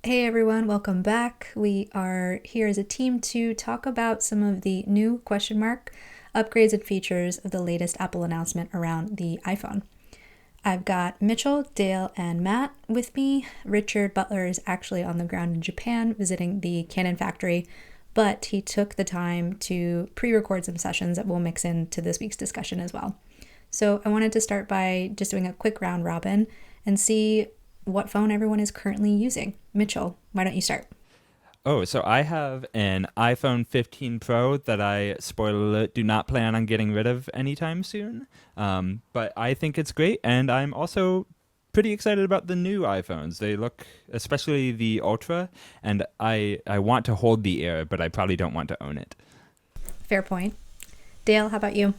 Hey everyone, welcome back. We are here as a team to talk about some of the new question mark upgrades and features of the latest Apple announcement around the iPhone. I've got Mitchell, Dale, and Matt with me. Richard Butler is actually on the ground in Japan visiting the Canon factory, but he took the time to pre-record some sessions that we'll mix into this week's discussion as well. So I wanted to start by just doing a quick round robin and see what phone everyone is currently using. Mitchell, why don't you start? Oh, so I have an iPhone 15 Pro that I, spoiler alert, do not plan on getting rid of anytime soon. But I think it's great, and I'm also pretty excited about the new iPhones. They look, especially the Ultra, and I want to hold the Air, but I probably don't want to own it. Fair point. Dale, how about you?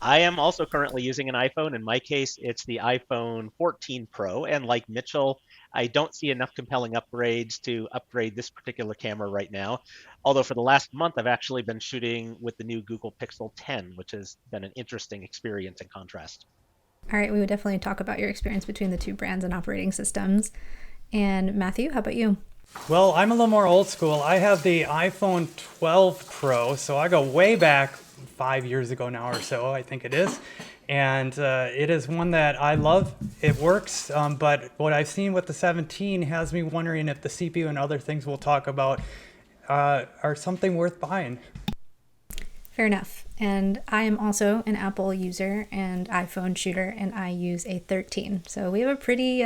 I am also currently using an iPhone. In my case, it's the iPhone 14 Pro. And like Mitchell, I don't see enough compelling upgrades to upgrade this particular camera right now. Although for the last month, I've actually been shooting with the new Google Pixel 10, which has been an interesting experience in contrast. All right, we would definitely talk about your experience between the two brands and operating systems. And Matthew, how about you? Well, I'm a little more old school. I have the iPhone 12 Pro, so I go way back 5 years ago now or so, I think it is. And it is one that I love. It works, but what I've seen with the 17 has me wondering if the CPU and other things we'll talk about are something worth buying. Fair enough. And I am also an Apple user and iPhone shooter, and I use a 13. So we have a pretty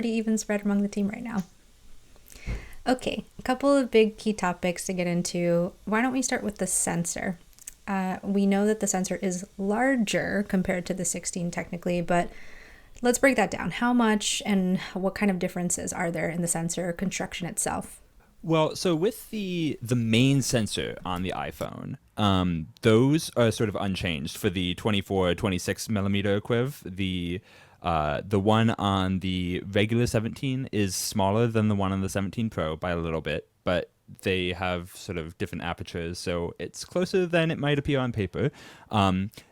even spread among the team right now. Okay, a couple of big key topics to get into. Why don't we start with the sensor? We know that the sensor is larger compared to the 16 technically, but let's break that down. How much and what kind of differences are there in the sensor construction itself? Well, so with the main sensor on the iPhone, those are sort of unchanged for the 24, 26 millimeter equiv. The one on the regular 17 is smaller than the one on the 17 Pro by a little bit, but they have sort of different apertures, so it's closer than it might appear on paper.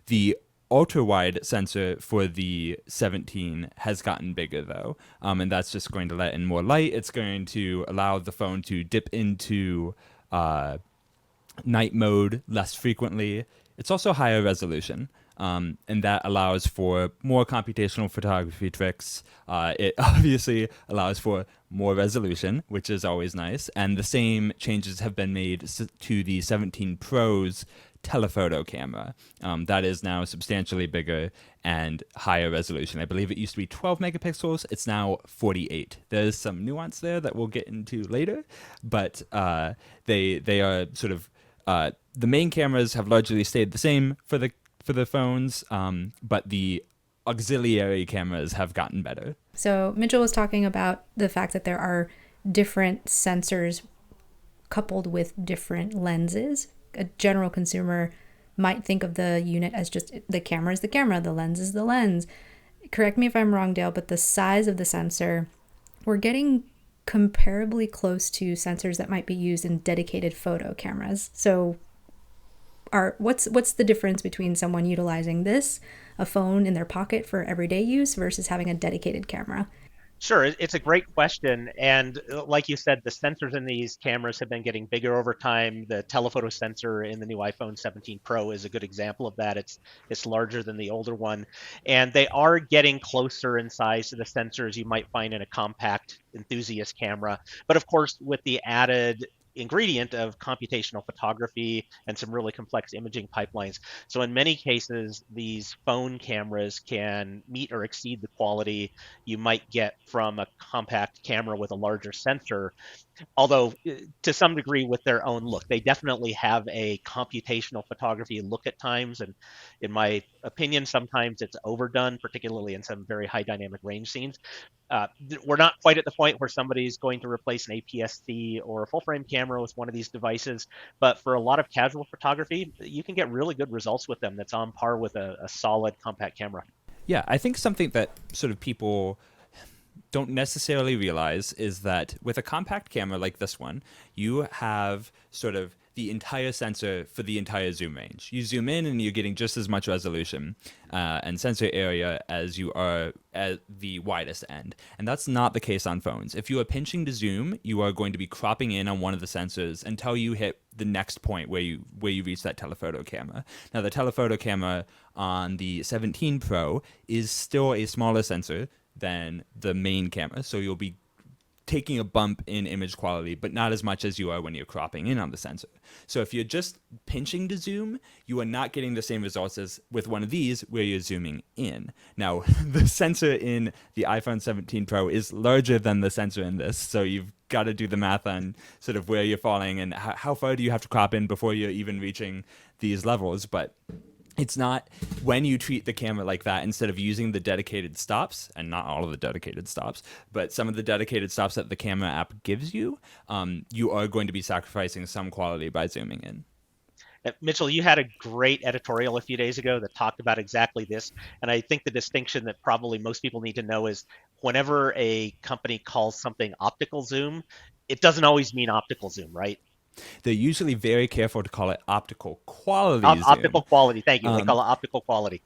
The ultra wide sensor for the 17 has gotten bigger though, and that's just going to let in more light. It's going to allow the phone to dip into night mode less frequently. It's also higher resolution. And that allows for more computational photography tricks. It obviously allows for more resolution, which is always nice. And the same changes have been made to the 17 Pro's telephoto camera. That is now substantially bigger and higher resolution. I believe it used to be 12 megapixels. It's now 48. There's some nuance there that we'll get into later, but they are sort of the main cameras have largely stayed the same for the phones, but the auxiliary cameras have gotten better. So Mitchell was talking about the fact that there are different sensors coupled with different lenses. A general consumer might think of the unit as just the camera is the camera, the lens is the lens. Correct me if I'm wrong, Dale, but the size of the sensor, we're getting comparably close to sensors that might be used in dedicated photo cameras. So what's the difference between someone utilizing a phone in their pocket for everyday use versus having a dedicated camera? Sure, it's a great question. And like you said, the sensors in these cameras have been getting bigger over time. The telephoto sensor in the new iPhone 17 Pro is a good example of that. It's larger than the older one. And they are getting closer in size to the sensors you might find in a compact enthusiast camera. But of course, with the added ingredient of computational photography and some really complex imaging pipelines. So in many cases, these phone cameras can meet or exceed the quality you might get from a compact camera with a larger sensor, although to some degree with their own look. They definitely have a computational photography look at times, and in my opinion, sometimes it's overdone, particularly in some very high dynamic range scenes. We're not quite at the point where somebody's going to replace an APS-C or a full-frame camera with one of these devices, but for a lot of casual photography, you can get really good results with them that's on par with a solid compact camera. Yeah, I think something that sort of people don't necessarily realize is that with a compact camera like this one, you have sort of the entire sensor for the entire zoom range. You zoom in and you're getting just as much resolution and sensor area as you are at the widest end. And that's not the case on phones. If you are pinching to zoom, you are going to be cropping in on one of the sensors until you hit the next point where you reach that telephoto camera. Now, the telephoto camera on the 17 Pro is still a smaller sensor than the main camera, so you'll be taking a bump in image quality, but not as much as you are when you're cropping in on the sensor. So if you're just pinching to zoom, you are not getting the same results as with one of these where you're zooming in. Now, the sensor in the iPhone 17 Pro is larger than the sensor in this, so you've got to do the math on sort of where you're falling and how far do you have to crop in before you're even reaching these levels. But it's not, when you treat the camera like that, instead of using the dedicated stops, and not all of the dedicated stops, but some of the dedicated stops that the camera app gives you, you are going to be sacrificing some quality by zooming in. Mitchell, you had a great editorial a few days ago that talked about exactly this. And I think the distinction that probably most people need to know is whenever a company calls something optical zoom, it doesn't always mean optical zoom, right? They're usually very careful to call it optical quality zoom. Optical quality, thank you. They call it optical quality.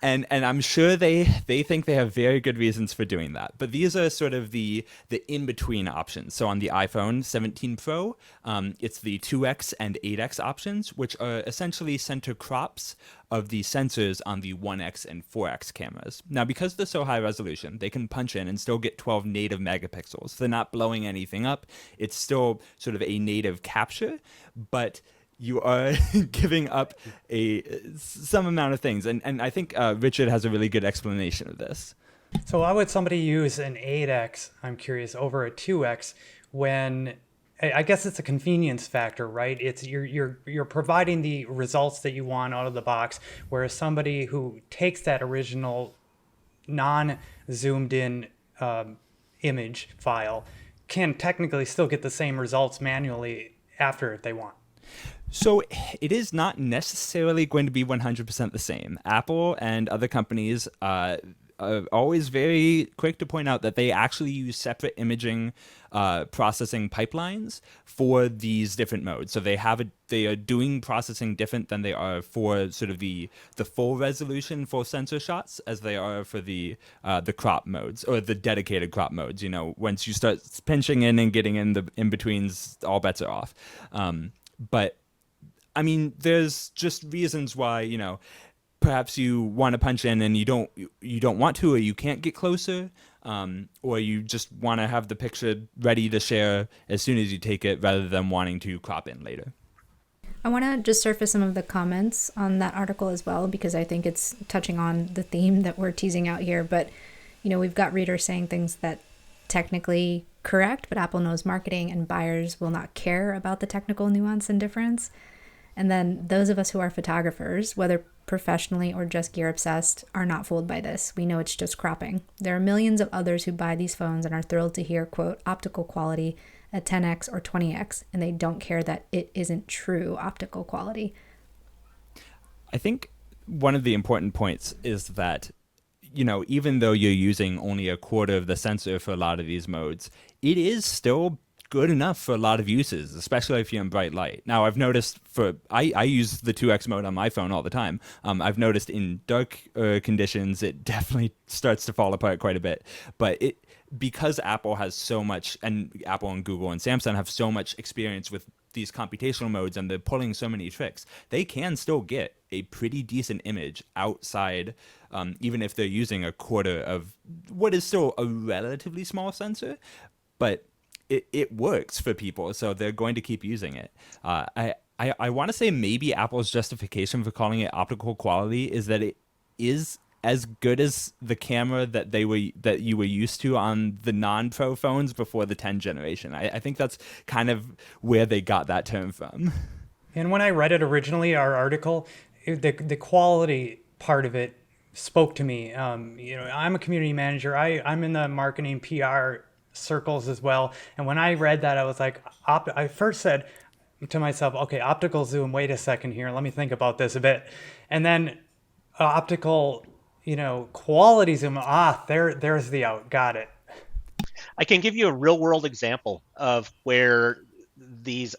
And I'm sure they think they have very good reasons for doing that. But these are sort of the in-between options. So on the iPhone 17 Pro, it's the 2x and 8x options, which are essentially center crops of the sensors on the 1x and 4x cameras. Now, because they're so high resolution, they can punch in and still get 12 native megapixels. They're not blowing anything up. It's still sort of a native capture, but you are giving up some amount of things. And I think Richard has a really good explanation of this. So why would somebody use an 8x, I'm curious, over a 2x when I guess it's a convenience factor, right? It's you're providing the results that you want out of the box, whereas somebody who takes that original non-zoomed in image file can technically still get the same results manually after if they want. So it is not necessarily going to be 100% the same. Apple and other companies are always very quick to point out that they actually use separate imaging processing pipelines for these different modes. So they are doing processing different than they are for sort of the full resolution for sensor shots as they are for the crop modes or the dedicated crop modes. You know, once you start pinching in and getting in the in-betweens, all bets are off. But I mean, there's just reasons why, you know, perhaps you want to punch in and you don't want to, or you can't get closer, or you just want to have the picture ready to share as soon as you take it rather than wanting to crop in later. I want to just surface some of the comments on that article as well, because I think it's touching on the theme that we're teasing out here. But, you know, we've got readers saying things that technically correct, but Apple knows marketing and buyers will not care about the technical nuance and difference. And then those of us who are photographers, whether professionally or just gear obsessed, are not fooled by this. We know it's just cropping. There are millions of others who buy these phones and are thrilled to hear, quote, optical quality at 10x or 20x, and they don't care that it isn't true optical quality. I think one of the important points is that, you know, even though you're using only a quarter of the sensor for a lot of these modes, it is still good enough for a lot of uses, especially if you're in bright light. Now, I've noticed I use the 2x mode on my phone all the time. I've noticed in dark conditions, it definitely starts to fall apart quite a bit. But because Apple has so much, and Apple and Google and Samsung have so much experience with these computational modes and they're pulling so many tricks, they can still get a pretty decent image outside, even if they're using a quarter of what is still a relatively small sensor. But it works for people, so they're going to keep using it. I want to say maybe Apple's justification for calling it optical quality is that it is as good as the camera that you were used to on the non-Pro phones before the 10 generation. I think that's kind of where they got that term from. And when I read it originally, our article, the quality part of it spoke to me. You know, I'm a community manager. I'm in the marketing PR circles as well. And when I read that, I was like, I first said to myself, okay, optical zoom, wait a second here. Let me think about this a bit. And then optical, you know, quality zoom. There's the out. Got it. I can give you a real world example of where these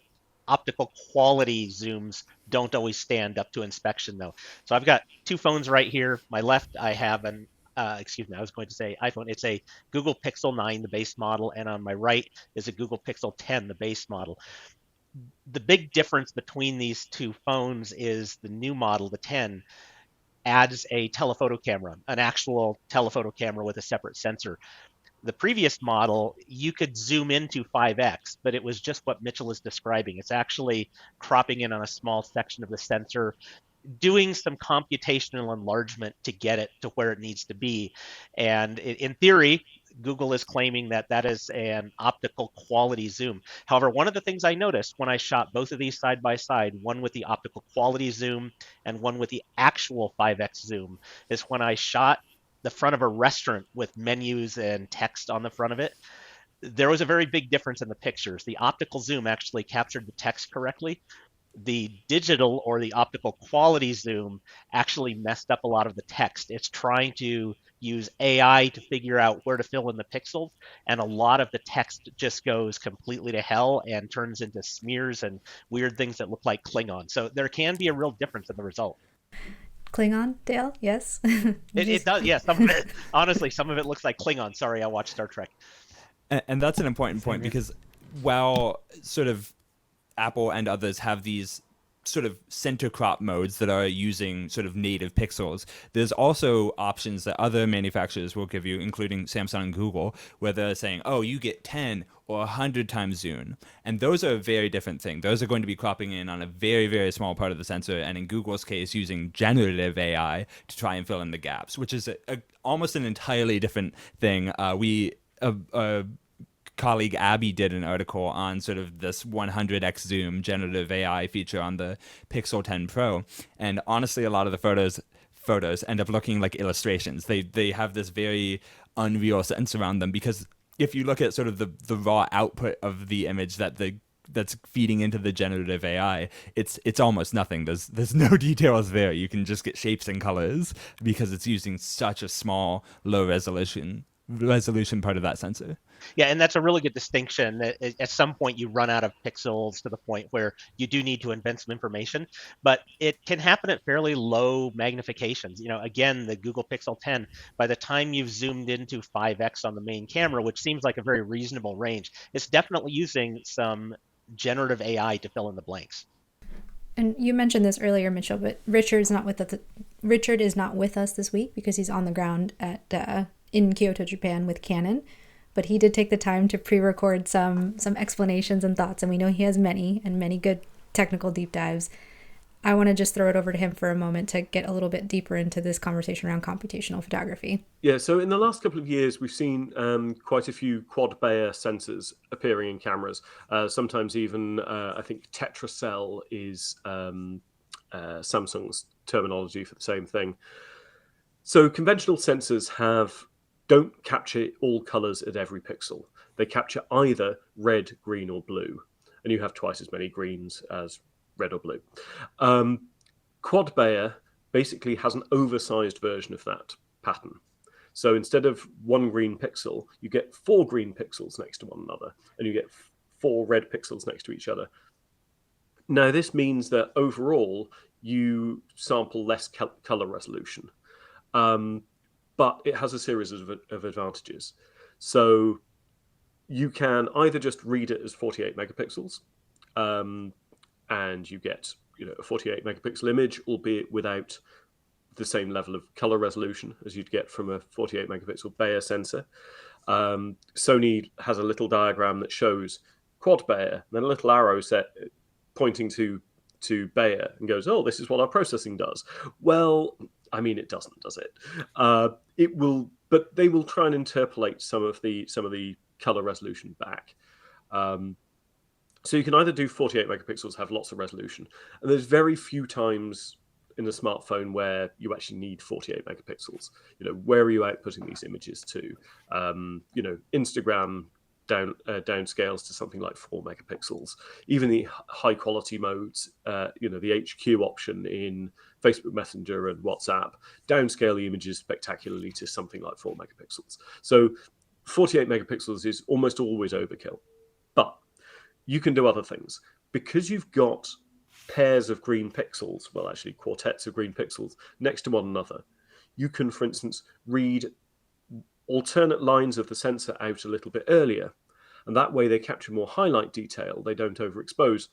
optical quality zooms don't always stand up to inspection though. So I've got two phones right here. My left, I have an excuse me, I was going to say iPhone. It's a Google Pixel 9, the base model, and on my right is a Google Pixel 10, the base model. The big difference between these two phones is the new model, the 10, adds a telephoto camera, an actual telephoto camera with a separate sensor. The previous model, you could zoom into 5x, but it was just what Mitchell is describing. It's actually cropping in on a small section of the sensor, doing some computational enlargement to get it to where it needs to be. And in theory, Google is claiming that that is an optical quality zoom. However, one of the things I noticed when I shot both of these side by side, one with the optical quality zoom and one with the actual 5x zoom, is when I shot the front of a restaurant with menus and text on the front of it, there was a very big difference in the pictures. The optical zoom actually captured the text correctly. The digital or the optical quality zoom actually messed up a lot of the text. It's trying to use AI to figure out where to fill in the pixels, and a lot of the text just goes completely to hell and turns into smears and weird things that look like Klingon. So there can be a real difference in the result. Klingon, Dale? Yes. It does, yeah. Some of it, honestly, some of it looks like Klingon. Sorry, I watched Star Trek. And that's an important point, because while sort of Apple and others have these sort of center crop modes that are using sort of native pixels, there's also options that other manufacturers will give you, including Samsung and Google, where they're saying, oh, you get 10 or 100 times zoom. And those are a very different thing. Those are going to be cropping in on a very, very small part of the sensor, and in Google's case, using generative AI to try and fill in the gaps, which is almost an entirely different thing. Colleague Abby did an article on sort of this 100x zoom generative AI feature on the Pixel 10 Pro, and honestly, a lot of the photos end up looking like illustrations. They have this very unreal sense around them, because if you look at sort of the raw output of the image that's feeding into the generative AI, it's almost nothing. There's no details there. You can just get shapes and colors because it's using such a small, low resolution part of that sensor. Yeah, and that's a really good distinction. At some point, you run out of pixels to the point where you do need to invent some information, but it can happen at fairly low magnifications. You know, again, the Google Pixel 10, by the time you've zoomed into 5x on the main camera, which seems like a very reasonable range, it's definitely using some generative AI to fill in the blanks. And you mentioned this earlier, Mitchell, but Richard is not with us this week because he's on the ground in Kyoto, Japan with Canon. But he did take the time to pre-record some explanations and thoughts, and we know he has many good technical deep dives. I want to just throw it over to him for a moment to get a little bit deeper into this conversation around computational photography. Yeah, so in the last couple of years, we've seen quite a few quad-Bayer sensors appearing in cameras. Sometimes even, I think tetracell is Samsung's terminology for the same thing. So conventional sensors don't capture all colors at every pixel. They capture either red, green, or blue, and you have twice as many greens as red or blue. Quad Bayer basically has an oversized version of that pattern. So instead of one green pixel, you get 4 green pixels next to one another, and you get 4 red pixels next to each other. Now, this means that overall, you sample less color resolution. But it has a series of advantages. So you can either just read it as 48 megapixels, and you get a 48 megapixel image, albeit without the same level of color resolution as you'd get from a 48 megapixel Bayer sensor. Sony has a little diagram that shows quad Bayer, then a little arrow set pointing to Bayer and goes, oh, this is what our processing does. Well, I mean, it doesn't, does it? It will, but they will try and interpolate some of the color resolution back. So you can either do 48 megapixels, have lots of resolution, and there's very few times in a smartphone where you actually need 48 megapixels. Where are you outputting these images to? Instagram downscales to something like 4 megapixels. Even the high quality modes, the HQ option in Facebook Messenger and WhatsApp, downscale the images spectacularly to something like 4 megapixels. So 48 megapixels is almost always overkill. But you can do other things. because you've got pairs of green pixels, well, actually quartets of green pixels next to one another, you can, for instance, read alternate lines of the sensor out a little bit earlier. And that way they capture more highlight detail. They don't overexpose.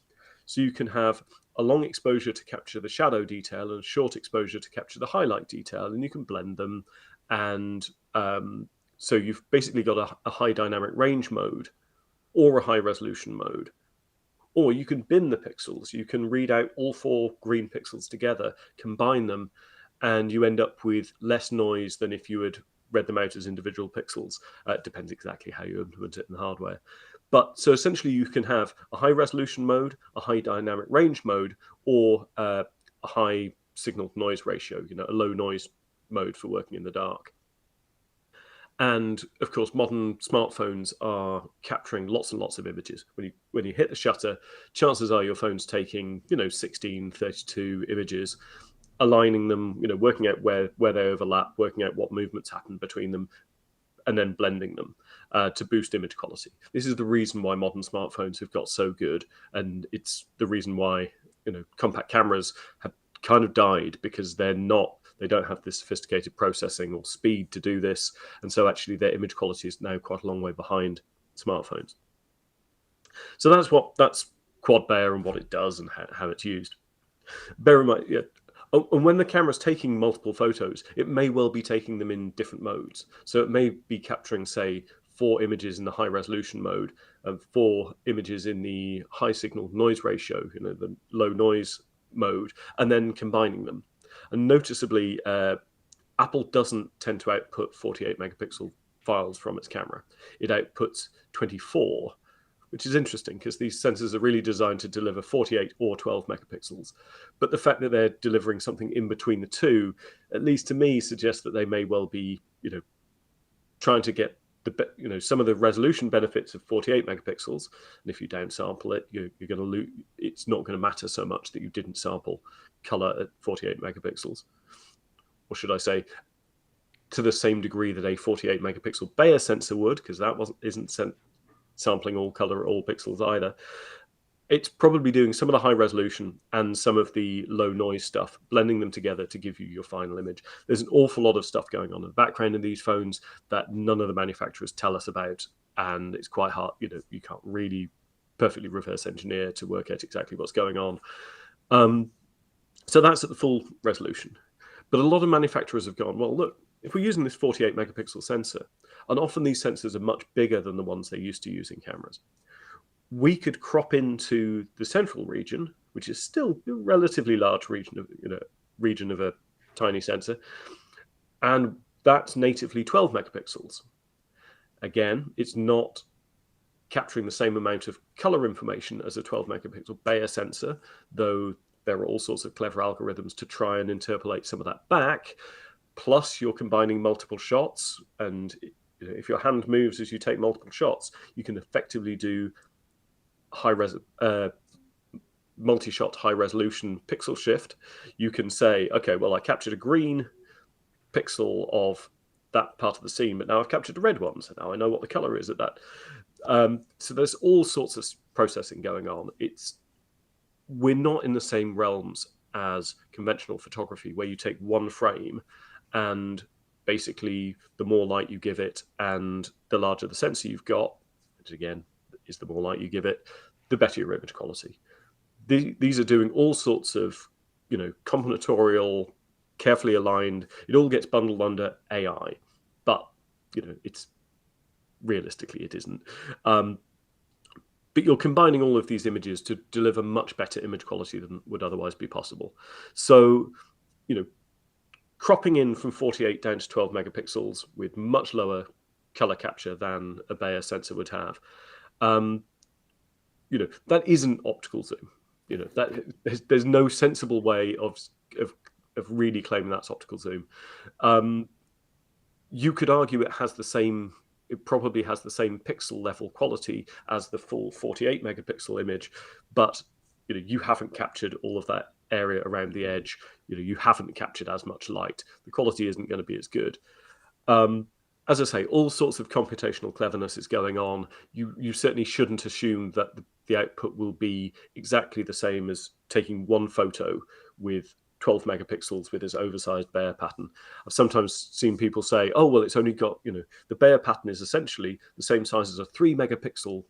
So you can have a long exposure to capture the shadow detail and a short exposure to capture the highlight detail, and you can blend them. And so you've basically got a high dynamic range mode or a high resolution mode. Or you can bin the pixels. You can read out all 4 green pixels together, combine them, and you end up with less noise than if you had read them out as individual pixels. It depends exactly how you implement it in the hardware. But so essentially you can have a high resolution mode, a high dynamic range mode, or a high signal to noise ratio, a low noise mode for working in the dark. And of course, modern smartphones are capturing lots and lots of images. When you hit the shutter, chances are your phone's taking 16, 32 images, aligning them, working out where they overlap, working out what movements happen between them, and then blending them to boost image quality. This is the reason why modern smartphones have got so good, and it's the reason why compact cameras have kind of died, because they don't have this sophisticated processing or speed to do this, and so actually their image quality is now quite a long way behind smartphones. So that's quad Bayer and what it does and how it's used. Bear in mind, and when the camera's taking multiple photos, it may well be taking them in different modes. So it may be capturing, say, 4 images in the high resolution mode and 4 images in the high signal noise ratio, the low noise mode, and then combining them. And noticeably, Apple doesn't tend to output 48 megapixel files from its camera. It outputs 24, which is interesting because these sensors are really designed to deliver 48 or 12 megapixels. But the fact that they're delivering something in between the two, at least to me, suggests that they may well be, trying to get some of the resolution benefits of 48 megapixels. And if you downsample it, you're going to lose. It's not going to matter so much that you didn't sample color at 48 megapixels, or should I say, to the same degree that a 48 megapixel Bayer sensor would, because that isn't sampling all color at all pixels either. It's probably doing some of the high resolution and some of the low noise stuff, blending them together to give you your final image. There's an awful lot of stuff going on in the background in these phones that none of the manufacturers tell us about, and it's quite hard. You can't really perfectly reverse engineer to work out exactly what's going on. So that's at the full resolution. But a lot of manufacturers have gone, well, look, if we're using this 48 megapixel sensor, and often these sensors are much bigger than the ones they used to use in cameras, we could crop into the central region, which is still a relatively large region of a tiny sensor, and that's natively 12 megapixels. Again, it's not capturing the same amount of color information as a 12 megapixel Bayer sensor, though there are all sorts of clever algorithms to try and interpolate some of that back. Plus, you're combining multiple shots, and if your hand moves as you take multiple shots, you can effectively do multi-shot high resolution pixel shift. You can say, okay, well, I captured a green pixel of that part of the scene, but now I've captured a red one, so now I know what the color is at that. So there's all sorts of processing going on. We're not in the same realms as conventional photography, where you take one frame and basically the more light you give it and the larger the sensor you've got, which again is the more light you give it, the better your image quality. These are doing all sorts of, combinatorial, carefully aligned. It all gets bundled under AI, but it's realistically it isn't. But you're combining all of these images to deliver much better image quality than would otherwise be possible. So, cropping in from 48 down to 12 megapixels with much lower color capture than a Bayer sensor would have, that isn't optical zoom. There's no sensible way of really claiming that's optical zoom. You could argue it probably has the same pixel level quality as the full 48 megapixel image, but you haven't captured all of that area around the edge. You haven't captured as much light. The quality isn't going to be as good. As I say, all sorts of computational cleverness is going on. You certainly shouldn't assume that the output will be exactly the same as taking one photo with 12 megapixels with this oversized Bayer pattern. I've sometimes seen people say, oh, well, it's only got, the Bayer pattern is essentially the same size as a 3 megapixel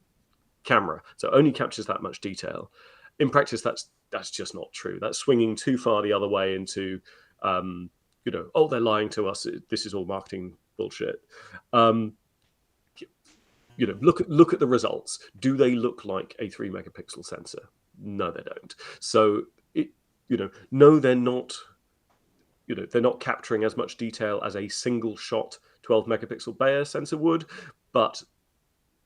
camera, so it only captures that much detail. In practice, that's just not true. That's swinging too far the other way into, oh, they're lying to us. This is all marketing bullshit. Look at the results. Do they look like a 3 megapixel sensor? No, they don't. So no, they're not. They're not capturing as much detail as a single shot 12 megapixel Bayer sensor would, but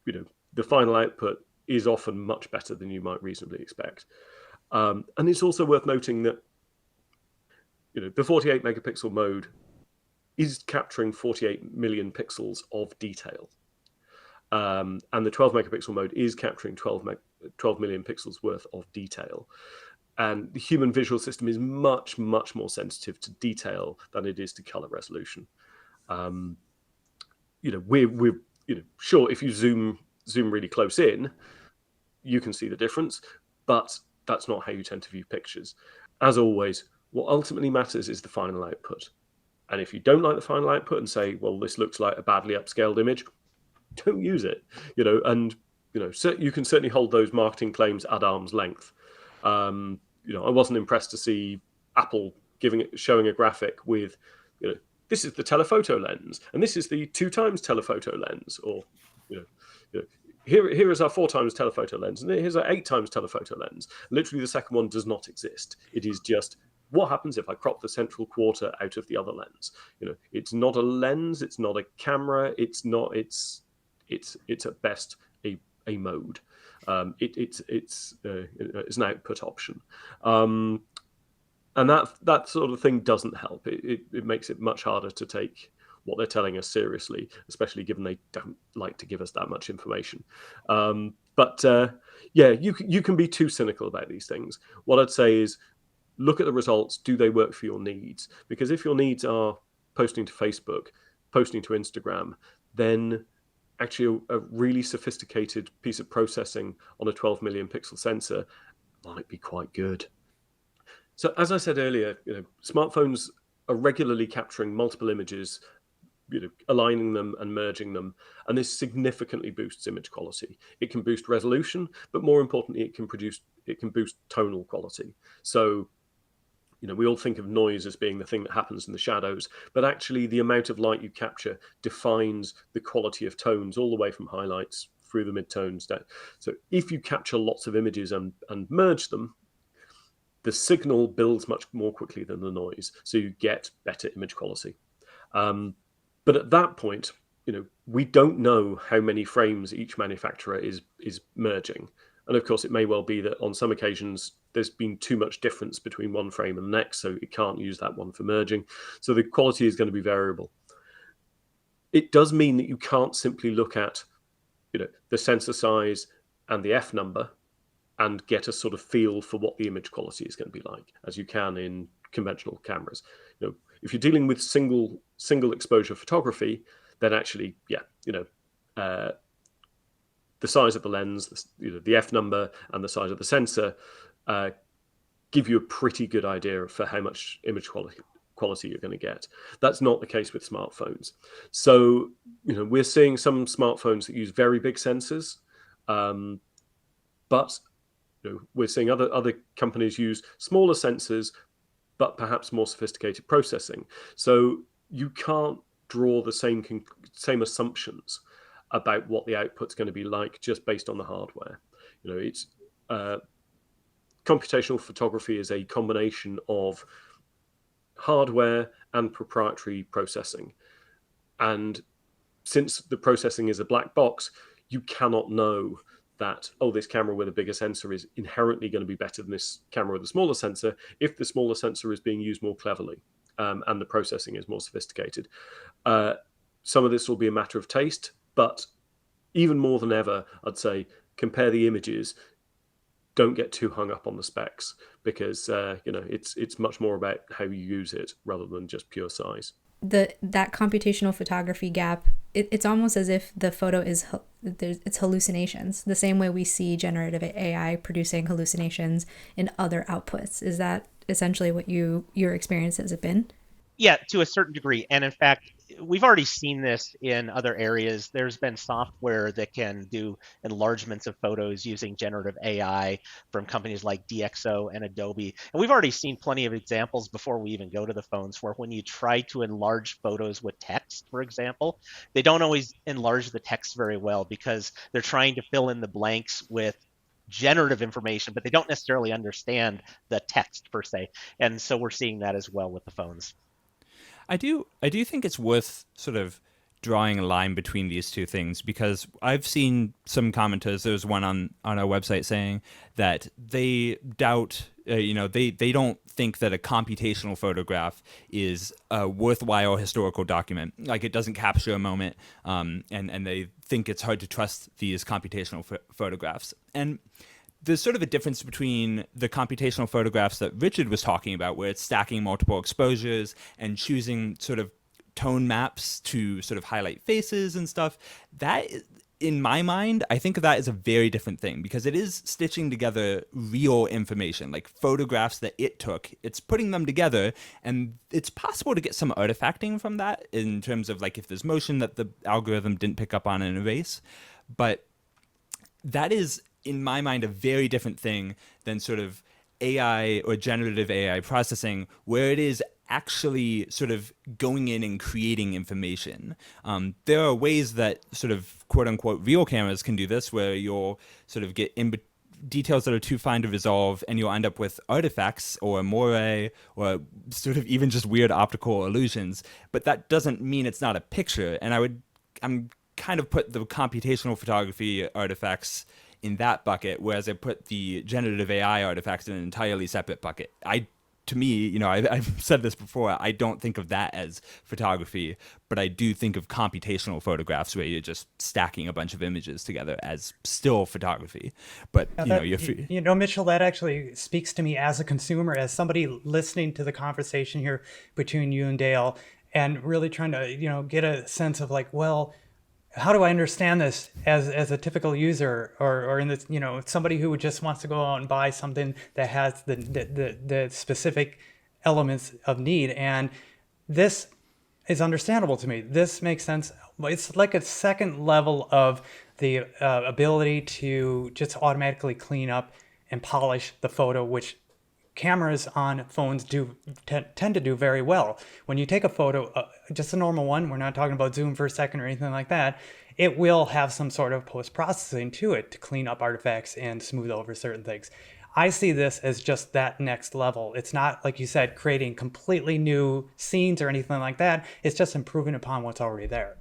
the final output is often much better than you might reasonably expect. And it's also worth noting that the 48 megapixel mode is capturing 48 million pixels of detail. And the 12 megapixel mode is capturing 12 million pixels worth of detail. And the human visual system is much, much more sensitive to detail than it is to color resolution. We're sure, if you zoom really close in, you can see the difference, but that's not how you tend to view pictures. As always, what ultimately matters is the final output. And if you don't like the final output and say, well, this looks like a badly upscaled image, don't use it. So you can certainly hold those marketing claims at arm's length. I wasn't impressed to see Apple showing a graphic with, this is the telephoto lens, and this is the 2 times telephoto lens, or here is our 4 times telephoto lens, and here's our 8 times telephoto lens. Literally, the second one does not exist. It is just what happens if I crop the central quarter out of the other lens. It's not a lens, it's not a camera, it's at best a mode. It's an output option, and that sort of thing doesn't help. It makes it much harder to take what they're telling us seriously, especially given they don't like to give us that much information. You can be too cynical about these things. What I'd say is, look at the results. Do they work for your needs? Because if your needs are posting to Facebook, posting to Instagram, then actually a really sophisticated piece of processing on a 12 million pixel sensor might be quite good. So as I said earlier, smartphones are regularly capturing multiple images, aligning them and merging them, and this significantly boosts image quality. It can boost resolution, but more importantly, it can boost tonal quality. So we all think of noise as being the thing that happens in the shadows, but actually the amount of light you capture defines the quality of tones all the way from highlights through the midtones down. So if you capture lots of images and merge them, the signal builds much more quickly than the noise, so you get better image quality. But at that point, we don't know how many frames each manufacturer is merging. And of course, it may well be that on some occasions, there's been too much difference between one frame and the next, so it can't use that one for merging. So the quality is going to be variable. It does mean that you can't simply look at, the sensor size and the F number and get a sort of feel for what the image quality is going to be like, as you can in conventional cameras. If you're dealing with single exposure photography, then actually, the size of the lens, the F number, and the size of the sensor give you a pretty good idea for how much image quality you're going to get. That's not the case with smartphones. So, we're seeing some smartphones that use very big sensors, but we're seeing other companies use smaller sensors, but perhaps more sophisticated processing. So you can't draw the same assumptions about what the output's going to be like just based on the hardware. It's computational photography is a combination of hardware and proprietary processing. And since the processing is a black box, you cannot know that, this camera with a bigger sensor is inherently going to be better than this camera with a smaller sensor if the smaller sensor is being used more cleverly and the processing is more sophisticated. Some of this will be a matter of taste, but even more than ever, I'd say compare the images. Don't get too hung up on the specs because it's much more about how you use it rather than just pure size. That computational photography gap it's almost as if the photo is it's hallucinations, the same way we see generative AI producing hallucinations in other outputs. Is that essentially what your experience has been? Yeah, to a certain degree. And in fact, we've already seen this in other areas. There's been software that can do enlargements of photos using generative AI from companies like DxO and Adobe. And we've already seen plenty of examples before we even go to the phones where when you try to enlarge photos with text, for example, they don't always enlarge the text very well because they're trying to fill in the blanks with generative information, but they don't necessarily understand the text per se. And so we're seeing that as well with the phones. I do think it's worth sort of drawing a line between these two things, because I've seen some commenters. There's one on our website saying that they doubt, they don't think that a computational photograph is a worthwhile historical document. Like, it doesn't capture a moment, and they think it's hard to trust these computational photographs. And there's sort of a difference between the computational photographs that Richard was talking about, where it's stacking multiple exposures and choosing sort of tone maps to sort of highlight faces and stuff. That, in my mind, I think of that as a very different thing, because it is stitching together real information, like photographs that it took. It's putting them together, and it's possible to get some artifacting from that in terms of, like, if there's motion that the algorithm didn't pick up on in a race. But that is, in my mind, a very different thing than sort of AI or generative AI processing, where it is actually sort of going in and creating information. There are ways that sort of quote unquote real cameras can do this, where you'll sort of get in details that are too fine to resolve, and you'll end up with artifacts or moire or sort of even just weird optical illusions. But that doesn't mean it's not a picture. And I'm kind of put the computational photography artifacts in that bucket, whereas I put the generative AI artifacts in an entirely separate bucket. To me, I've said this before, I don't think of that as photography, but I do think of computational photographs where you're just stacking a bunch of images together as still photography. But, Mitchell, that actually speaks to me as a consumer, as somebody listening to the conversation here between you and Dale, and really trying to, get a sense of, like, well, how do I understand this as a typical user, or in this, somebody who just wants to go out and buy something that has the specific elements of need. And this is understandable to me. This makes sense. It's like a second level of the ability to just automatically clean up and polish the photo, which cameras on phones tend to do very well. When you take a photo, just a normal one, we're not talking about zoom for a second or anything like that, it will have some sort of post-processing to it to clean up artifacts and smooth over certain things. I see this as just that next level. It's not, like you said, creating completely new scenes or anything like that. It's just improving upon what's already there.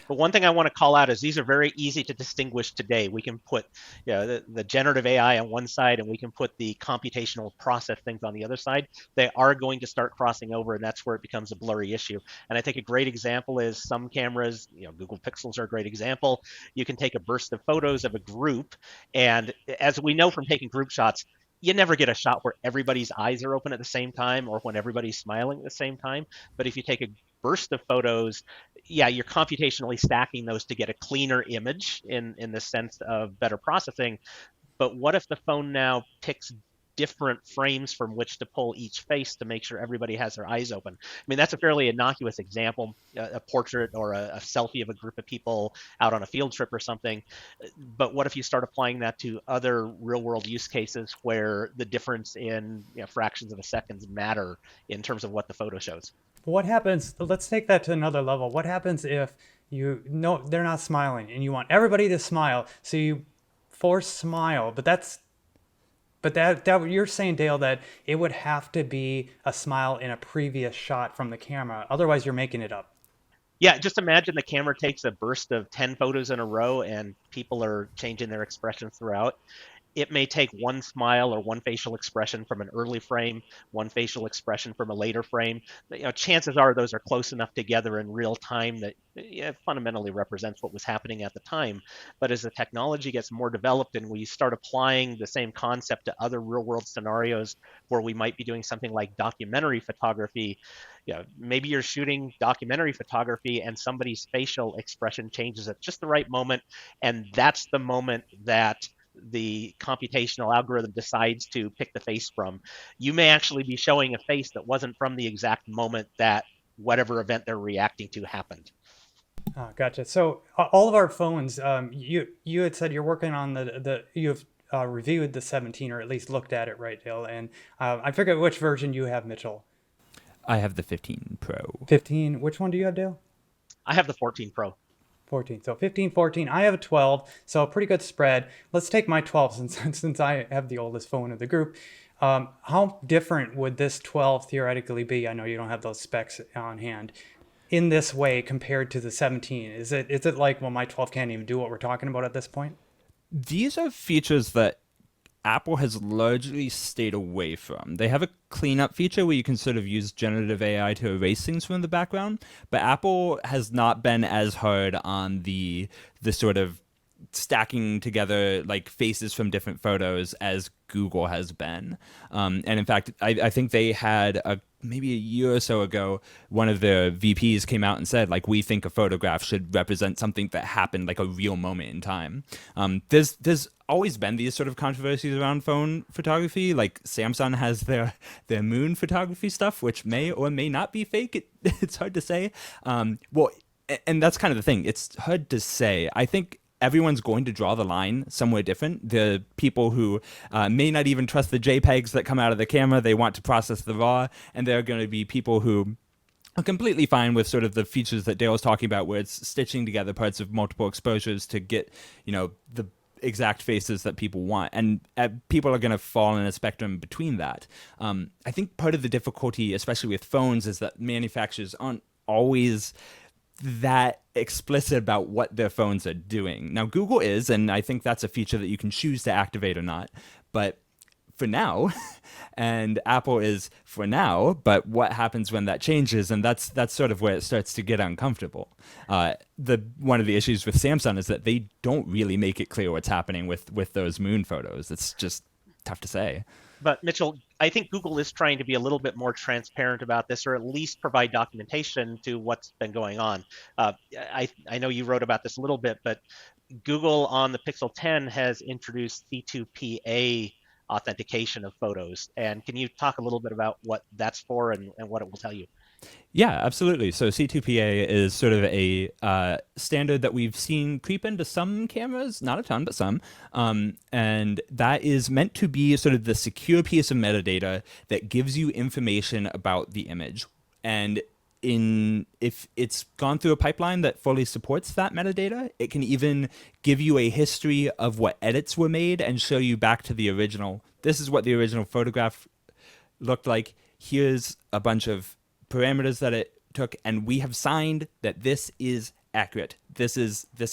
But one thing I want to call out is these are very easy to distinguish today. We can put the generative AI on one side, and we can put the computational process things on the other side. They are going to start crossing over, and that's where it becomes a blurry issue. And I think a great example is some cameras, Google Pixels are a great example. You can take a burst of photos of a group, and as we know from taking group shots, you never get a shot where everybody's eyes are open at the same time or when everybody's smiling at the same time. But if you take a burst of photos, you're computationally stacking those to get a cleaner image in the sense of better processing. But what if the phone now picks different frames from which to pull each face to make sure everybody has their eyes open? I mean, that's a fairly innocuous example, a portrait or a selfie of a group of people out on a field trip or something. But what if you start applying that to other real world use cases where the difference in fractions of a second matter in terms of what the photo shows? What happens, let's take that to another level. What happens if you know they're not smiling and you want everybody to smile, so you force smile, but that you're saying, Dale, that it would have to be a smile in a previous shot from the camera. Otherwise, you're making it up. Yeah, just imagine the camera takes a burst of 10 photos in a row and people are changing their expressions throughout. it may take one smile or one facial expression from an early frame, one facial expression from a later frame. Chances are those are close enough together in real time that it fundamentally represents what was happening at the time. But as the technology gets more developed and we start applying the same concept to other real world scenarios where we might be doing something like documentary photography, maybe you're shooting documentary photography and somebody's facial expression changes at just the right moment. And that's the moment that the computational algorithm decides to pick the face from. You may actually be showing a face that wasn't from the exact moment that whatever event they're reacting to happened. Gotcha. So all of our phones, you had said you're working on you've reviewed the 17, or at least looked at it, right, Dale? And I forget which version you have, Mitchell. I have the 15 Pro. 15. Which one do you have, Dale? I have the 14 Pro. 14. So 15, 14. I have a 12, so a pretty good spread. Let's take my 12 since I have the oldest phone of the group. How different would this 12 theoretically be? I know you don't have those specs on hand. In this way compared to the 17, is it like, well, my 12 can't even do what we're talking about at this point? These are features that Apple has largely stayed away from. They have a cleanup feature where you can sort of use generative AI to erase things from the background, but Apple has not been as hard on the sort of stacking together like faces from different photos as Google has been. And in fact, I think they had maybe a year or so ago, one of the VPs came out and said, like, we think a photograph should represent something that happened, like a real moment in time. There's always been these sort of controversies around phone photography. Like Samsung has their moon photography stuff, which may or may not be fake. It's hard to say. Well, and that's kind of the thing. It's hard to say. I think everyone's going to draw the line somewhere different. The people who may not even trust the JPEGs that come out of the camera, they want to process the RAW, and there are going to be people who are completely fine with sort of the features that Dale was talking about, where it's stitching together parts of multiple exposures to get, the exact faces that people want, and people are going to fall in a spectrum between that. I think part of the difficulty, especially with phones, is that manufacturers aren't always that explicit about what their phones are doing. Now, Google is, and I think that's a feature that you can choose to activate or not. But for now, and Apple is for now, but what happens when that changes? And that's sort of where it starts to get uncomfortable. One of the issues with Samsung is that they don't really make it clear what's happening with those moon photos. It's just tough to say. But Mitchell, I think Google is trying to be a little bit more transparent about this, or at least provide documentation to what's been going on. I know you wrote about this a little bit, but Google on the Pixel 10 has introduced C2PA authentication of photos. And can you talk a little bit about what that's for and what it will tell you? Yeah, absolutely. So C2PA is sort of a standard that we've seen creep into some cameras, not a ton, but some. And that is meant to be sort of the secure piece of metadata that gives you information about the image. And if it's gone through a pipeline that fully supports that metadata, it can even give you a history of what edits were made and show you back to the original. This is what the original photograph looked like. Here's a bunch of parameters that it took, and we have signed that this is accurate. This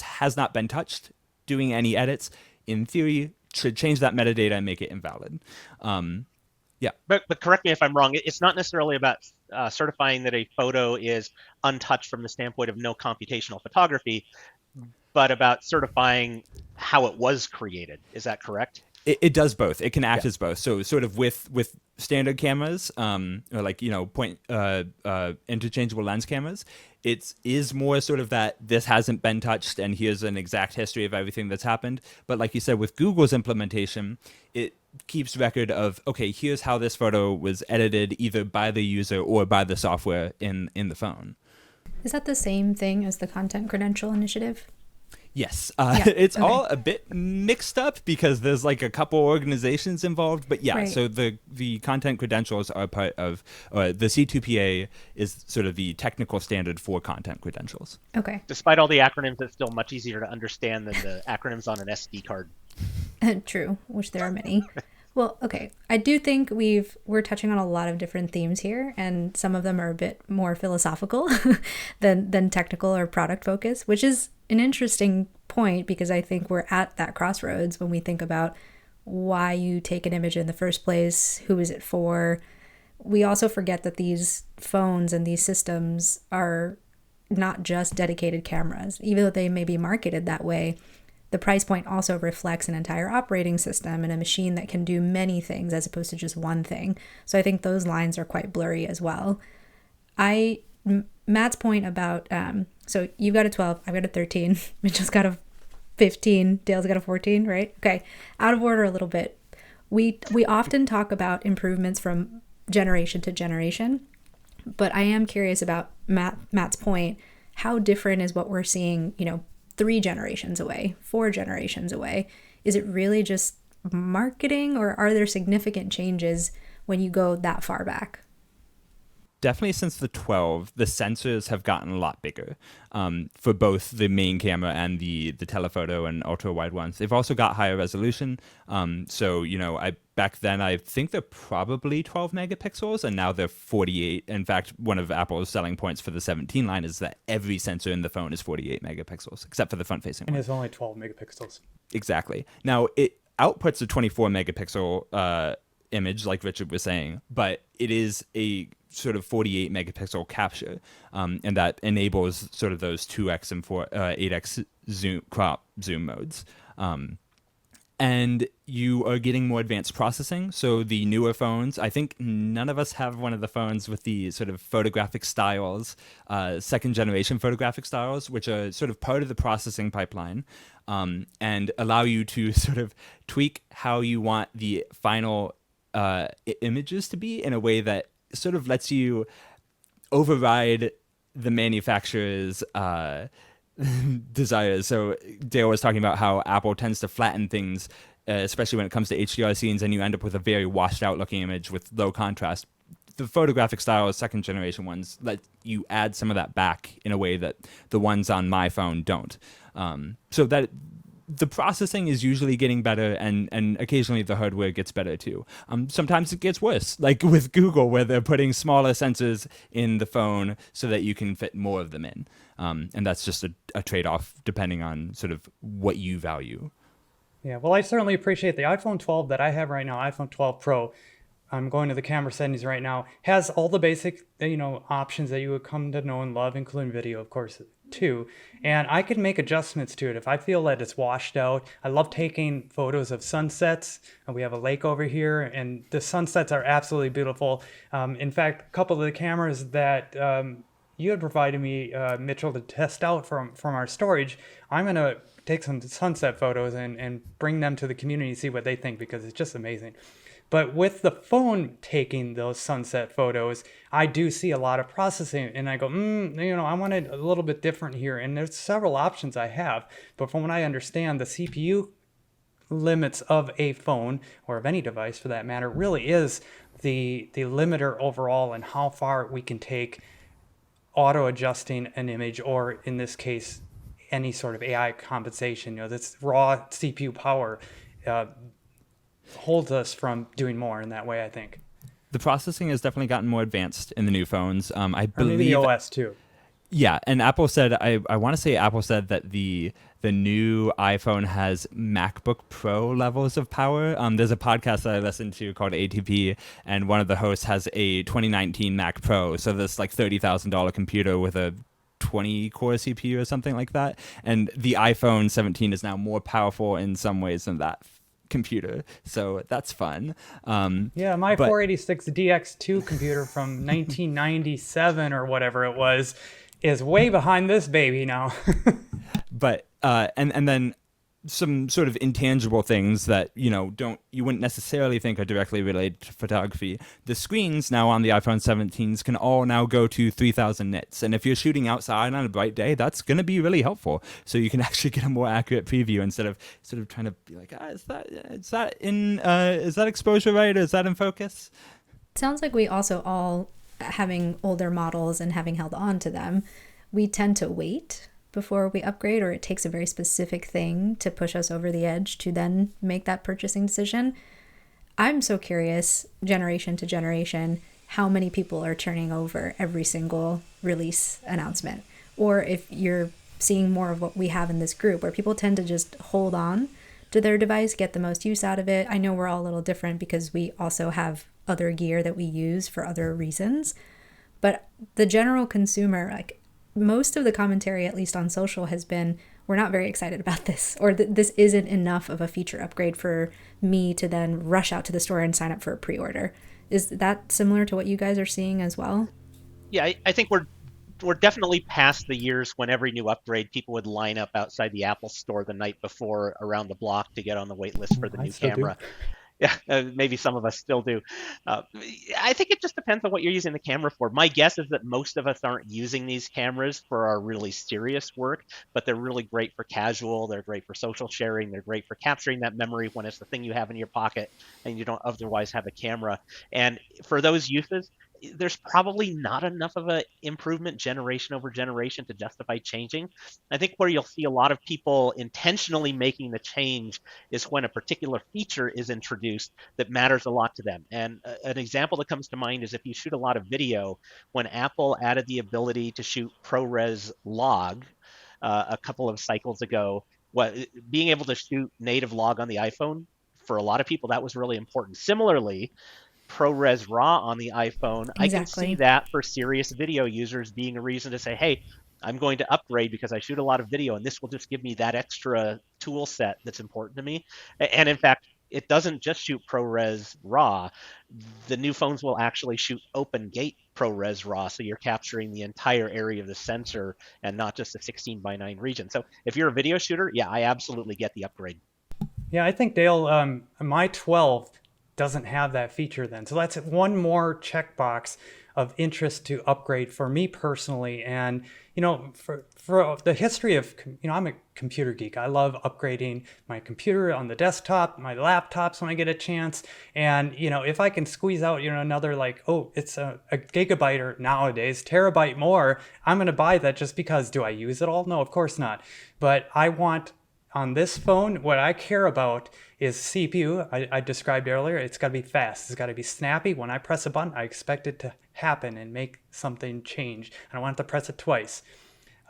has not been touched. Doing any edits, in theory, should change that metadata and make it invalid. Yeah. But correct me if I'm wrong. It's not necessarily about certifying that a photo is untouched from the standpoint of no computational photography, but about certifying how it was created. Is that correct? It does both. It can act as both. So sort of with standard cameras, or like, point interchangeable lens cameras, it is more sort of that this hasn't been touched and here's an exact history of everything that's happened. But like you said, with Google's implementation, it keeps record of, okay, here's how this photo was edited either by the user or by the software in the phone. Is that the same thing as the Content Credential Initiative? Yes, It's all a bit mixed up because there's like a couple organizations involved, but yeah, right. So the content credentials are part of, the C2PA is sort of the technical standard for content credentials. Okay. Despite all the acronyms, it's still much easier to understand than the acronyms on an SD card. True, which there are many. Well, okay. I do think we're touching on a lot of different themes here, and some of them are a bit more philosophical than technical or product focused, which is an interesting point because I think we're at that crossroads when we think about why you take an image in the first place, who is it for. We also forget that these phones and these systems are not just dedicated cameras. Even though they may be marketed that way, the price point also reflects an entire operating system and a machine that can do many things as opposed to just one thing. So I think those lines are quite blurry as well. Matt's point about, so you've got a 12, I've got a 13, Mitchell's got a 15, Dale's got a 14, right? Okay, out of order a little bit. We often talk about improvements from generation to generation, but I am curious about Matt's point. How different is what we're seeing, 3 generations away, 4 generations away? Is it really just marketing, or are there significant changes when you go that far back? Definitely since the 12, the sensors have gotten a lot bigger for both the main camera and the telephoto and ultra wide ones. They've also got higher resolution. So, back then, I think they're probably 12 megapixels, and now they're 48. In fact, one of Apple's selling points for the 17 line is that every sensor in the phone is 48 megapixels, except for the front facing one. And it's only 12 megapixels. Exactly. Now, it outputs a 24 megapixel image, like Richard was saying, but it is a sort of 48 megapixel capture, and that enables sort of those 2x and 8x crop zoom modes. And you are getting more advanced processing. So the newer phones, I think none of us have one of the phones with the sort of photographic styles, second generation photographic styles, which are sort of part of the processing pipeline, and allow you to sort of tweak how you want the final images to be in a way that sort of lets you override the manufacturer's desires. So Dale was talking about how Apple tends to flatten things, especially when it comes to HDR scenes, and you end up with a very washed out looking image with low contrast. The photographic style second generation ones let you add some of that back in a way that the ones on my phone don't. So that the processing is usually getting better, and occasionally the hardware gets better too. Sometimes it gets worse, like with Google, where they're putting smaller sensors in the phone so that you can fit more of them in. And that's just a trade-off depending on sort of what you value. Yeah, well, I certainly appreciate the iPhone 12 that I have right now, iPhone 12 Pro. I'm going to the camera settings right now. Has all the basic, options that you would come to know and love, including video, of course, too. And I can make adjustments to it if I feel that it's washed out. I love taking photos of sunsets. We have a lake over here, and the sunsets are absolutely beautiful. In fact, a couple of the cameras that you had provided me, Mitchell, to test out from our storage, I'm going to take some sunset photos and bring them to the community and see what they think, because it's just amazing. But with the phone taking those sunset photos, I do see a lot of processing, and I go, I want it a little bit different here. And there's several options I have, but from what I understand, the CPU limits of a phone, or of any device for that matter, really is the limiter overall in how far we can take auto adjusting an image, or in this case, any sort of AI compensation. That's raw CPU power holds us from doing more in that way, I think. The processing has definitely gotten more advanced in the new phones. I believe, or maybe the OS too. Yeah, and Apple said, I want to say Apple said that the new iPhone has MacBook Pro levels of power. There's a podcast that I listen to called ATP, and one of the hosts has a 2019 Mac Pro, so this like $30,000 computer with a 20-core CPU or something like that. And the iPhone 17 is now more powerful in some ways than that computer, so that's fun. Yeah, my 486 DX2 computer from 1997 or whatever it was is way behind this baby now. But and then some sort of intangible things that you wouldn't necessarily think are directly related to photography. The screens now on the iPhone 17s can all now go to 3000 nits, and if you're shooting outside on a bright day, that's going to be really helpful. So you can actually get a more accurate preview instead of sort of trying to be like, is that exposure right, or is that in focus? Sounds like we also all, having older models and having held on to them, we tend to wait before we upgrade, or it takes a very specific thing to push us over the edge to then make that purchasing decision. I'm so curious, generation to generation, how many people are turning over every single release announcement, or if you're seeing more of what we have in this group, where people tend to just hold on their device get the most use out of it. I know we're all a little different because we also have other gear that we use for other reasons. But the general consumer, like most of the commentary, at least on social, has been, we're not very excited about this, or this isn't enough of a feature upgrade for me to then rush out to the store and sign up for a pre-order. Is that similar to what you guys are seeing as well? Yeah, I think we're definitely past the years when every new upgrade people would line up outside the Apple store the night before around the block to get on the wait list for the I new still do. camera. Yeah, maybe some of us still do. I think it just depends on what you're using the camera for. My guess is that most of us aren't using these cameras for our really serious work, but they're really great for casual. They're great for social sharing. They're great for capturing that memory when it's the thing you have in your pocket and you don't otherwise have a camera. And for those uses, there's probably not enough of an improvement generation over generation to justify changing. I think where you'll see a lot of people intentionally making the change is when a particular feature is introduced that matters a lot to them. And an example that comes to mind is if you shoot a lot of video, when Apple added the ability to shoot ProRes log a couple of cycles ago, being able to shoot native log on the iPhone, for a lot of people, that was really important. Similarly, ProRes RAW on the iPhone, I can see Exactly. that for serious video users being a reason to say, hey, I'm going to upgrade because I shoot a lot of video, and this will just give me that extra tool set that's important to me. And in fact, it doesn't just shoot ProRes RAW. The new phones will actually shoot OpenGate ProRes RAW, so you're capturing the entire area of the sensor and not just the 16:9 region. So if you're a video shooter, yeah, I absolutely get the upgrade. Yeah, I think Dale, my 12 doesn't have that feature then. So that's one more checkbox of interest to upgrade for me personally. And, for the history of, I'm a computer geek. I love upgrading my computer on the desktop, my laptops when I get a chance. And, if I can squeeze out, another it's a gigabyte or nowadays, terabyte more, I'm going to buy that just because. Do I use it all? No, of course not. But I want on this phone, what I care about is CPU. I described earlier, it's got to be fast. It's got to be snappy. When I press a button, I expect it to happen and make something change. I don't want to press it twice.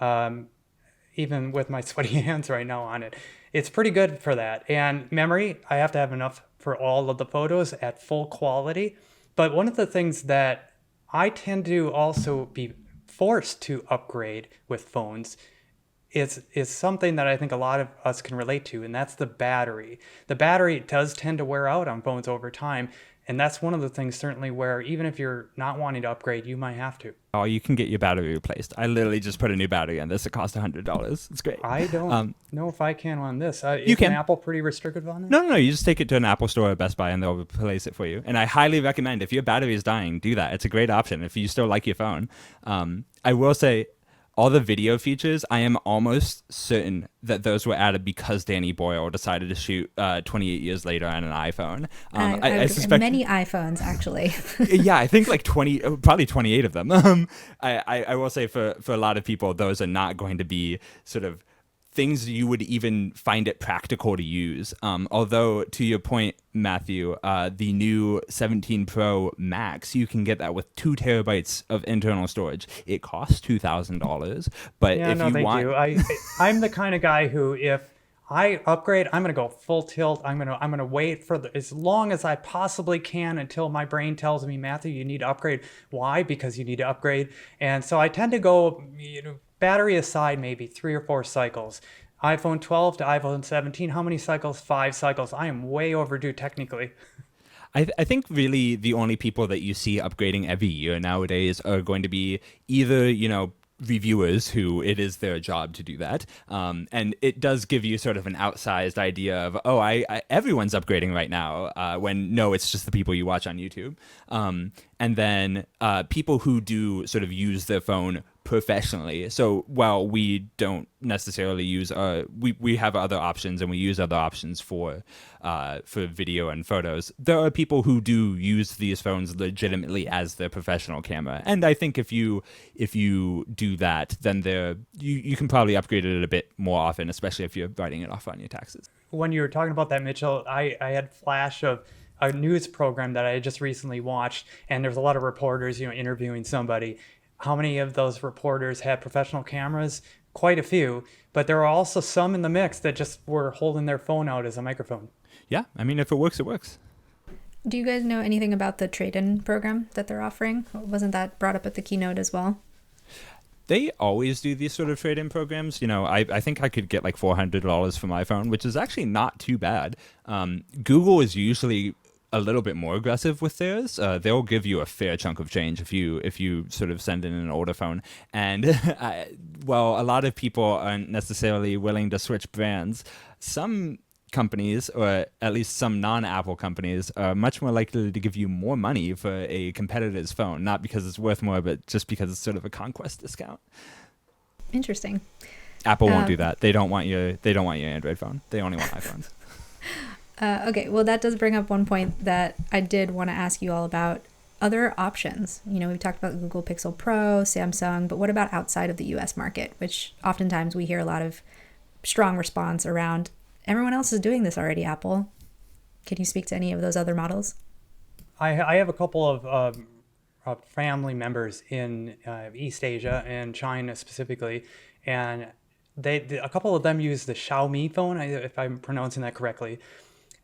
Even with my sweaty hands right now on it. It's pretty good for that. And memory, I have to have enough for all of the photos at full quality. But one of the things that I tend to also be forced to upgrade with phones is something that I think a lot of us can relate to, and that's the battery. The battery does tend to wear out on phones over time, and that's one of the things certainly where even if you're not wanting to upgrade, you might have to. Oh, you can get your battery replaced. I literally just put a new battery in this. It cost $100. It's great. I don't know if I can on this. You can. Apple pretty restrictive on that? No. You just take it to an Apple store or Best Buy and they'll replace it for you. And I highly recommend if your battery is dying, do that. It's a great option if you still like your phone. I will say, all the video features, I am almost certain that those were added because Danny Boyle decided to shoot 28 years later on an iPhone. I suspect many iPhones, actually. Yeah, I think like 20, probably 28 of them. I will say for a lot of people, those are not going to be sort of things you would even find it practical to use. Although, to your point, Matthew, the new 17 Pro Max, you can get that with 2 terabytes of internal storage. It costs $2,000, but Yeah, if no, you thank want, you. I'm the kind of guy who, if I upgrade, I'm gonna go full tilt. I'm gonna wait for as long as I possibly can until my brain tells me, Matthew, you need to upgrade. Why? Because you need to upgrade. And so I tend to go, battery aside, maybe 3 or 4 cycles. iPhone 12 to iPhone 17, how many cycles? 5 cycles. I am way overdue technically. I think really the only people that you see upgrading every year nowadays are going to be either, reviewers who it is their job to do that. And it does give you sort of an outsized idea of, everyone's upgrading right now, when no, it's just the people you watch on YouTube. And then people who do sort of use their phone professionally. So while we don't necessarily use we have other options and we use other options for video and photos, there are people who do use these phones legitimately as their professional camera. And I think if you do that, then you can probably upgrade it a bit more often, especially if you're writing it off on your taxes. When you were talking about that, Mitchell, I had flash of a news program that I had just recently watched, and there's a lot of reporters, interviewing somebody. How many of those reporters had professional cameras? quite a few, but there are also some in the mix that just were holding their phone out as a microphone. Yeah, I mean, if it works, it works. Do you guys know anything about the trade-in program that they're offering? Wasn't that brought up at the keynote as well? They always do these sort of trade-in programs. I think I could get like $400 for my phone, which is actually not too bad. Google is usually a little bit more aggressive with theirs. They'll give you a fair chunk of change if you sort of send in an older phone. And while a lot of people aren't necessarily willing to switch brands, some companies, or at least some non-Apple companies, are much more likely to give you more money for a competitor's phone, not because it's worth more, but just because it's sort of a conquest discount. Interesting. Apple won't do that. They don't want your Android phone. They only want iPhones. Okay, well, that does bring up one point that I did want to ask you all about. Other options. We've talked about Google Pixel Pro, Samsung, but what about outside of the US market, which oftentimes we hear a lot of strong response around, everyone else is doing this already, Apple. Can you speak to any of those other models? I have a couple of family members in East Asia and China specifically, and a couple of them use the Xiaomi phone, if I'm pronouncing that correctly,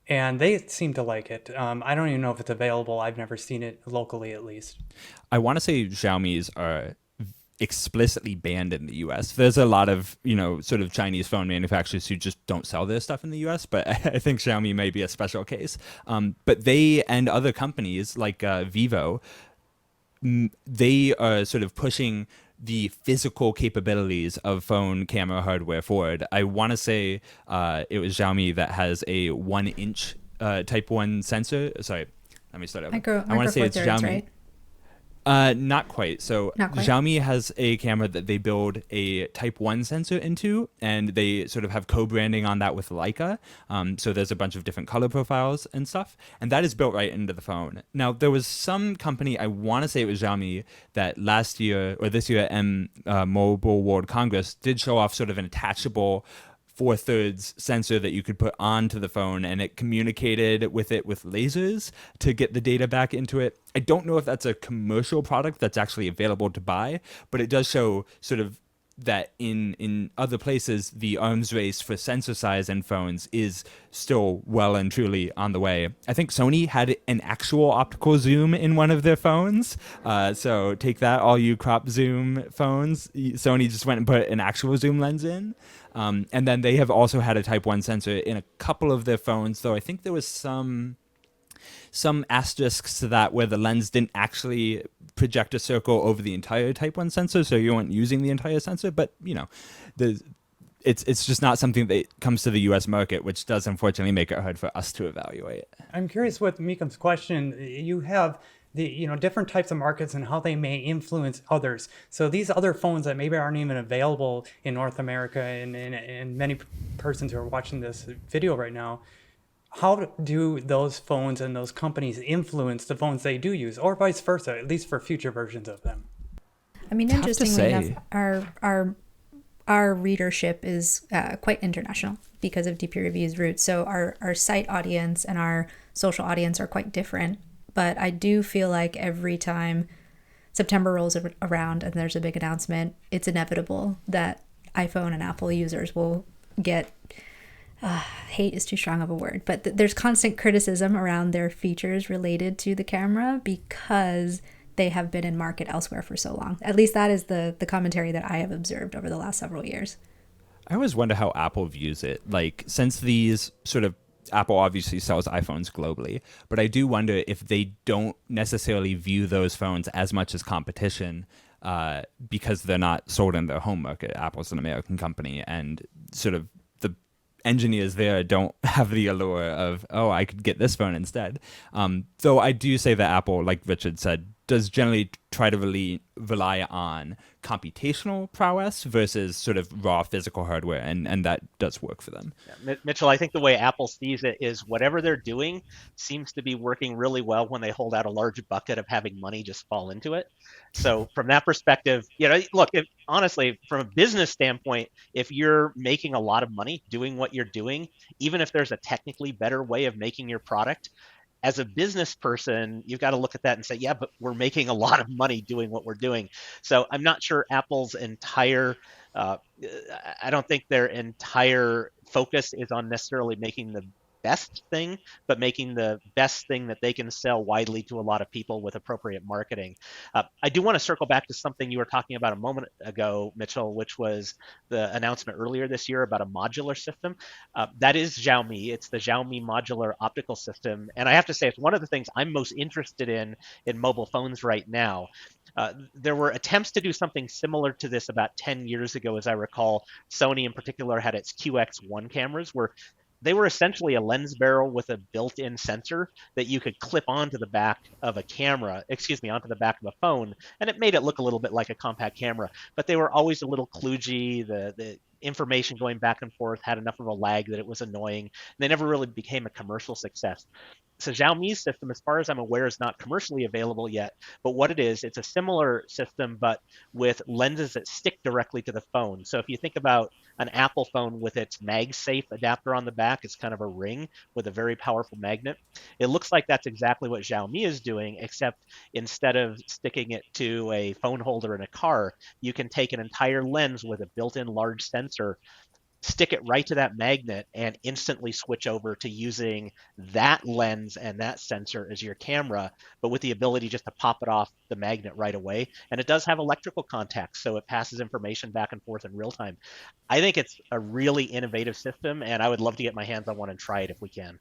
and they seem to like it. I don't even know if it's available. I've never seen it locally, at least. I want to say Xiaomi's are explicitly banned in the US. There's a lot of, sort of Chinese phone manufacturers who just don't sell their stuff in the US, but I think Xiaomi may be a special case. But they and other companies like Vivo, they are sort of pushing the physical capabilities of phone camera hardware forward. I want to say it was Xiaomi that has a 1-inch Type 1 sensor. Sorry, let me start over. I want to say it's Xiaomi. Right? Not quite. So Not quite. Xiaomi has a camera that they build a Type 1 sensor into, and they sort of have co-branding on that with Leica. So there's a bunch of different color profiles and stuff, and that is built right into the phone. Now, there was some company, I want to say it was Xiaomi, that last year or this year at Mobile World Congress did show off sort of an attachable 4/3 sensor that you could put onto the phone, and it communicated with it with lasers to get the data back into it. I don't know if that's a commercial product that's actually available to buy, but it does show sort of that in other places, the arms race for sensor size in phones is still well and truly on the way. I think Sony had an actual optical zoom in one of their phones. So take that, all you crop zoom phones. Sony just went and put an actual zoom lens in. And then they have also had a Type 1 sensor in a couple of their phones, though I think there was some asterisks to that where the lens didn't actually project a circle over the entire Type 1 sensor, so you weren't using the entire sensor. But, it's just not something that comes to the U.S. market, which does unfortunately make it hard for us to evaluate. I'm curious with Mikam's question. You have the different types of markets and how they may influence others. So these other phones that maybe aren't even available in North America and many persons who are watching this video right now, how do those phones and those companies influence the phones they do use, or vice versa, at least for future versions of them? I mean, Tough to interestingly say. enough, our readership is quite international because of DPReview's roots. So our site audience and our social audience are quite different. But I do feel like every time September rolls around and there's a big announcement, it's inevitable that iPhone and Apple users will get hate is too strong of a word, but there's constant criticism around their features related to the camera because they have been in market elsewhere for so long. At least that is the commentary that I have observed over the last several years. I always wonder how Apple views it. Like, since these sort of Apple obviously sells iPhones globally, but I do wonder if they don't necessarily view those phones as much as competition because they're not sold in their home market. Apple's an American company, and sort of the engineers there don't have the allure of, oh, I could get this phone instead. Though I do say that Apple, like Richard said, does generally try to really rely on computational prowess versus sort of raw physical hardware, and that does work for them. Yeah, Mitchell, I think the way Apple sees it is whatever they're doing seems to be working really well when they hold out a large bucket of having money just fall into it. So from that perspective, look, honestly, from a business standpoint, if you're making a lot of money doing what you're doing, even if there's a technically better way of making your product, as a business person, you've got to look at that and say, yeah, but we're making a lot of money doing what we're doing. So I'm not sure Apple's entire, uh, I don't think their entire focus is on necessarily making the best thing, but making the best thing that they can sell widely to a lot of people with appropriate marketing. I do want to circle back to something you were talking about a moment ago, Mitchell, which was the announcement earlier this year about a modular system. That is Xiaomi. It's the Xiaomi modular optical system. And I have to say, it's one of the things I'm most interested in mobile phones right now. There were attempts to do something similar to this about 10 years ago, as I recall. Sony in particular had its QX1 cameras where they were essentially a lens barrel with a built-in sensor that you could clip onto the back of a camera, onto the back of a phone, and it made it look a little bit like a compact camera. But they were always a little kludgy. The information going back and forth had enough of a lag that it was annoying. They never really became a commercial success. So Xiaomi's system, as far as I'm aware, is not commercially available yet. But what it is, it's a similar system, but with lenses that stick directly to the phone. So if you think about an Apple phone with its MagSafe adapter on the back, it's kind of a ring with a very powerful magnet. It looks like that's exactly what Xiaomi is doing, except instead of sticking it to a phone holder in a car, you can take an entire lens with a built-in large sensor, stick it right to that magnet, and instantly switch over to using that lens and that sensor as your camera, but with the ability just to pop it off the magnet right away. And it does have electrical contacts, so it passes information back and forth in real time. I think it's a really innovative system, and I would love to get my hands on one and try it if we can.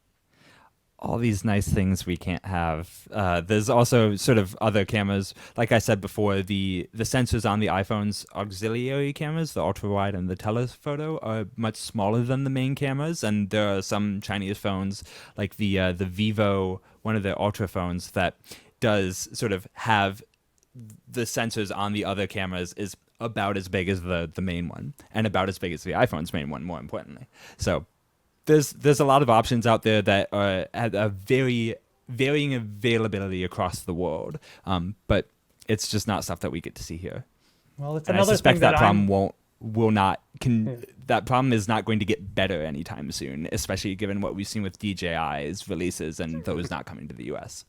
All these nice things we can't have. There's also sort of other cameras. Like I said before, the sensors on the iPhone's auxiliary cameras, the ultra wide and the telephoto, are much smaller than the main cameras. And there are some Chinese phones, like the Vivo, one of the ultra phones, that does sort of have the sensors on the other cameras is about as big as the main one, and about as big as the iPhone's main one, more importantly. So there's a lot of options out there that are at a very varying availability across the world, but it's just not stuff that we get to see here. Well, it's And another I suspect thing that problem that problem is not going to get better anytime soon, especially given what we've seen with DJI's releases and those not coming to the US.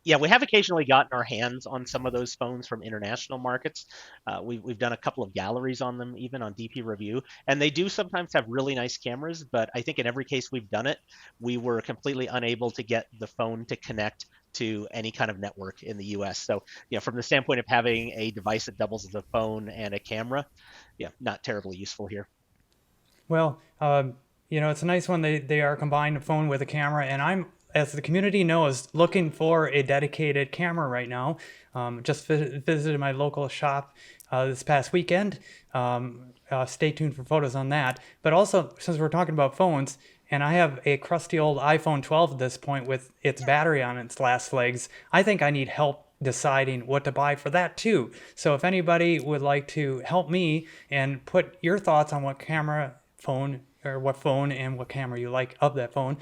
Yeah, we have occasionally gotten our hands on some of those phones from international markets. We've done a couple of galleries on them, even on DPReview, and they do sometimes have really nice cameras, but I think in every case we've done it, we were completely unable to get the phone to connect to any kind of network in the US. So, from the standpoint of having a device that doubles as a phone and a camera, not terribly useful here. Well, it's a nice one. They are combined a phone with a camera, and I'm, as the community knows, looking for a dedicated camera right now. Just visited my local shop this past weekend. Stay tuned for photos on that. But also, since we're talking about phones, and I have a crusty old iPhone 12 at this point with its battery on its last legs, I think I need help deciding what to buy for that too. So if anybody would like to help me and put your thoughts on what phone and what camera you like of that phone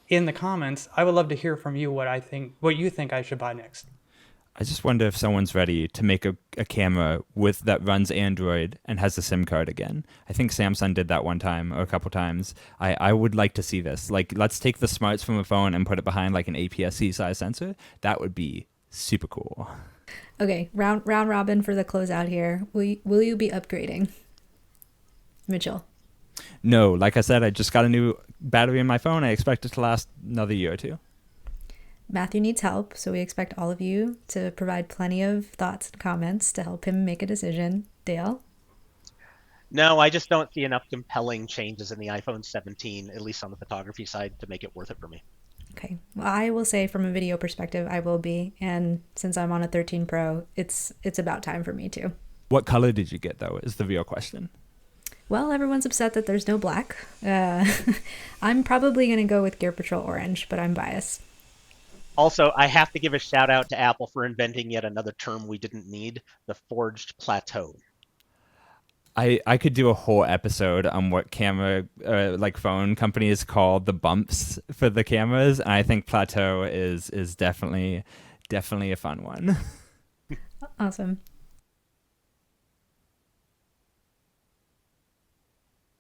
in the comments, I would love to hear from you what you think I should buy next. I just wonder if someone's ready to make a camera that runs Android and has a SIM card again. I think Samsung did that one time or a couple times. I would like to see this. Like, let's take the smarts from a phone and put it behind like an APS-C size sensor. That would be super cool. Okay, round robin for the closeout here. Will you be upgrading, Mitchell? No, like I said, I just got a new battery in my phone. I expect it to last another year or two. Matthew needs help, so we expect all of you to provide plenty of thoughts and comments to help him make a decision. Dale? No, I just don't see enough compelling changes in the iPhone 17, at least on the photography side, to make it worth it for me. Okay. Well, I will say from a video perspective, I will be. And since I'm on a 13 Pro, it's about time for me too. What color did you get, though, is the real question. Well, everyone's upset that there's no black. I'm probably going to go with Gear Patrol Orange, but I'm biased. Also, I have to give a shout out to Apple for inventing yet another term we didn't need, the forged plateau. I could do a whole episode on what camera, phone companies call the bumps for the cameras, and I think plateau is definitely a fun one. Awesome.